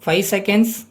5 seconds.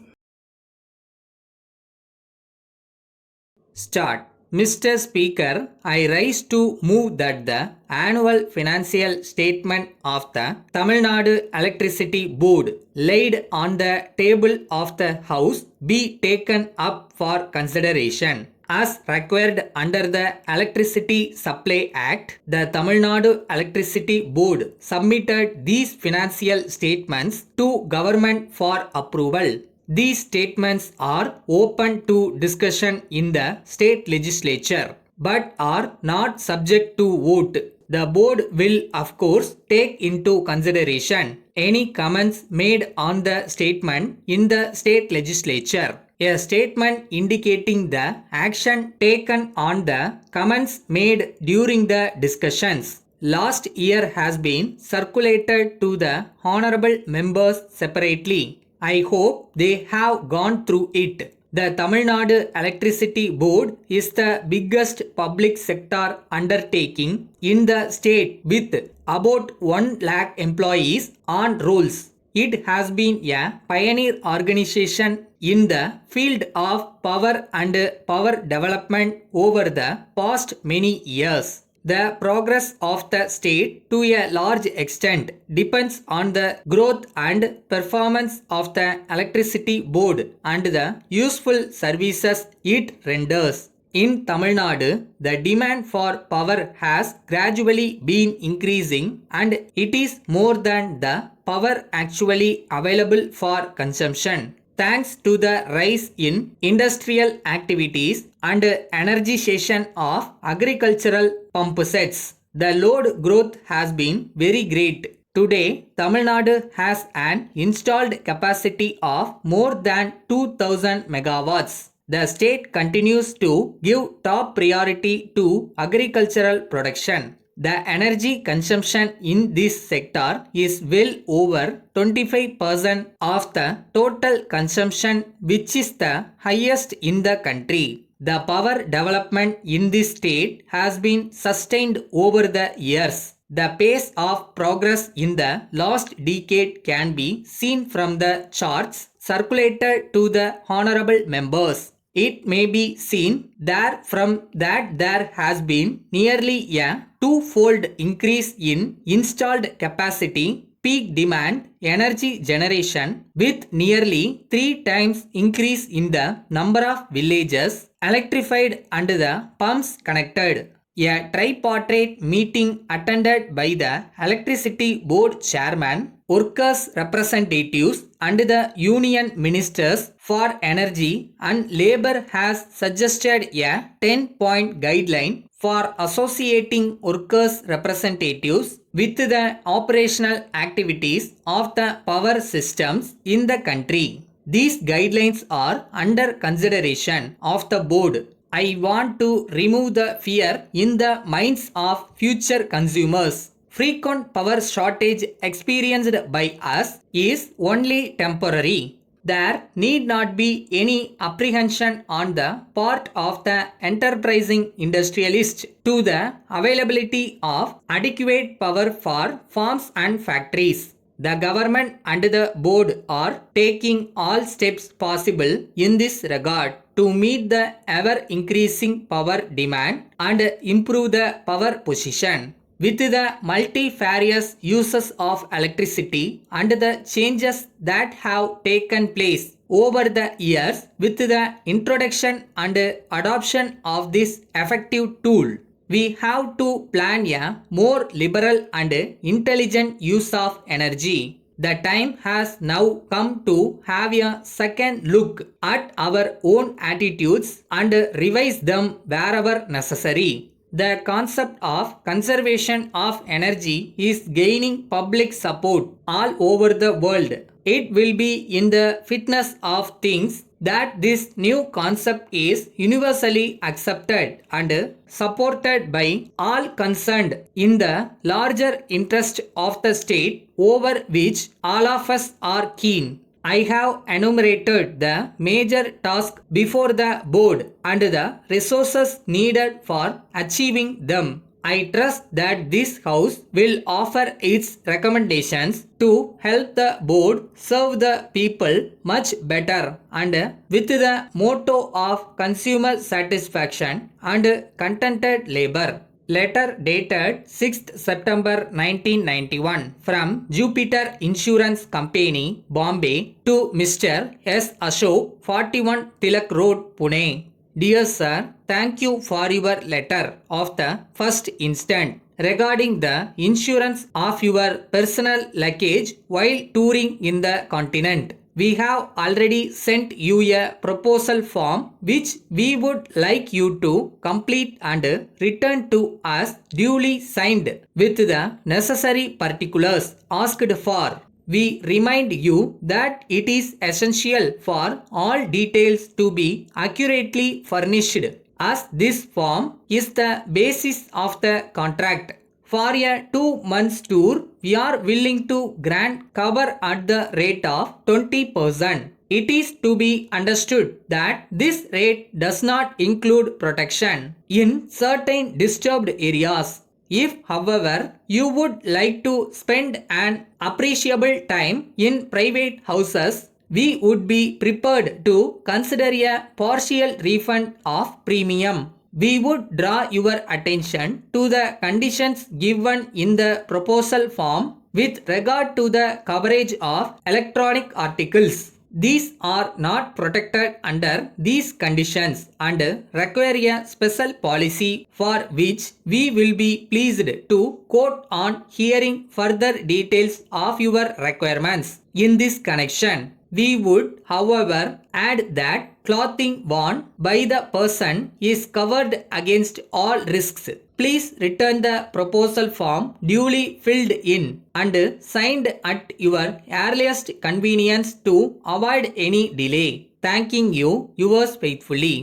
Start. Mr. Speaker, I rise to move that the annual financial statement of the Tamil Nadu Electricity Board laid on the table of the House be taken up for consideration. As required under the Electricity Supply Act, the Tamil Nadu Electricity Board submitted these financial statements to government for approval. These statements are open to discussion in the state legislature but are not subject to vote. The board will, of course, take into consideration any comments made on the statement in the state legislature. A statement indicating the action taken on the comments made during the discussions last year has been circulated to the honorable members separately. I hope they have gone through it. The Tamil Nadu Electricity Board is the biggest public sector undertaking in the state with about 1 lakh employees on rolls. It has been a pioneer organization in the field of power and power development over the past many years. The progress of the state to a large extent depends on the growth and performance of the electricity board and the useful services it renders. In Tamil Nadu, the demand for power has gradually been increasing and it is more than the power actually available for consumption. Thanks to the rise in industrial activities and energization of agricultural pump sets, the load growth has been very great. Today, Tamil Nadu has an installed capacity of more than 2000 megawatts. The state continues to give top priority to agricultural production. The energy consumption in this sector is well over 25% of the total consumption, which is the highest in the country. The power development in this state has been sustained over the years. The pace of progress in the last decade can be seen from the charts circulated to the honorable members. It may be seen there from that there has been nearly a twofold increase in installed capacity, peak demand, energy generation, with nearly 3 times increase in the number of villages electrified and the pumps connected. A tripartite meeting attended by the Electricity Board Chairman, workers' representatives and the Union Ministers for Energy and Labour has suggested a 10-point guideline for associating workers' representatives with the operational activities of the power systems in the country. These guidelines are under consideration of the board. I want to remove the fear in the minds of future consumers. Frequent power shortage experienced by us is only temporary. There need not be any apprehension on the part of the enterprising industrialist to the availability of adequate power for farms and factories. The government and the board are taking all steps possible in this regard to meet the ever-increasing power demand and improve the power position. With the multifarious uses of electricity and the changes that have taken place over the years with the introduction and adoption of this effective tool, we have to plan a more liberal and intelligent use of energy. The time has now come to have a second look at our own attitudes and revise them wherever necessary. The concept of conservation of energy is gaining public support all over the world. It will be in the fitness of things that this new concept is universally accepted and supported by all concerned in the larger interest of the state over which all of us are keen. I have enumerated the major tasks before the board and the resources needed for achieving them. I trust that this house will offer its recommendations to help the board serve the people much better and with the motto of consumer satisfaction and contented labor. Letter dated 6th September 1991 from Jupiter Insurance Company, Bombay to Mr. S. Ashok, 41 Tilak Road, Pune. Dear sir, thank you for your letter of the first instant regarding the insurance of your personal luggage while touring in the continent. We have already sent you a proposal form which we would like you to complete and return to us duly signed with the necessary particulars asked for. We remind you that it is essential for all details to be accurately furnished, as this form is the basis of the contract. For a 2 months tour, we are willing to grant cover at the rate of 20%. It is to be understood that this rate does not include protection in certain disturbed areas. If, however, you would like to spend an appreciable time in private houses, we would be prepared to consider a partial refund of premium. We would draw your attention to the conditions given in the proposal form with regard to the coverage of electronic articles. These are not protected under these conditions and require a special policy for which we will be pleased to quote on hearing further details of your requirements. In this connection, we would, however, add that clothing worn by the person is covered against all risks. Please return the proposal form duly filled in and signed at your earliest convenience to avoid any delay. Thanking you, yours faithfully.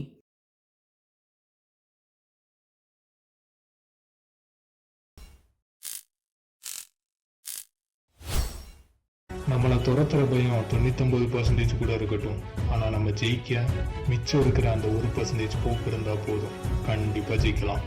நம்மளை துரத்துற பயம் 99% கூட இருக்கட்டும், ஆனால் நம்ம ஜெயிக்க மிச்சம் இருக்கிற அந்த 1% போக்கு இருந்தால் போதும், கண்டிப்பாக ஜெயிக்கலாம்.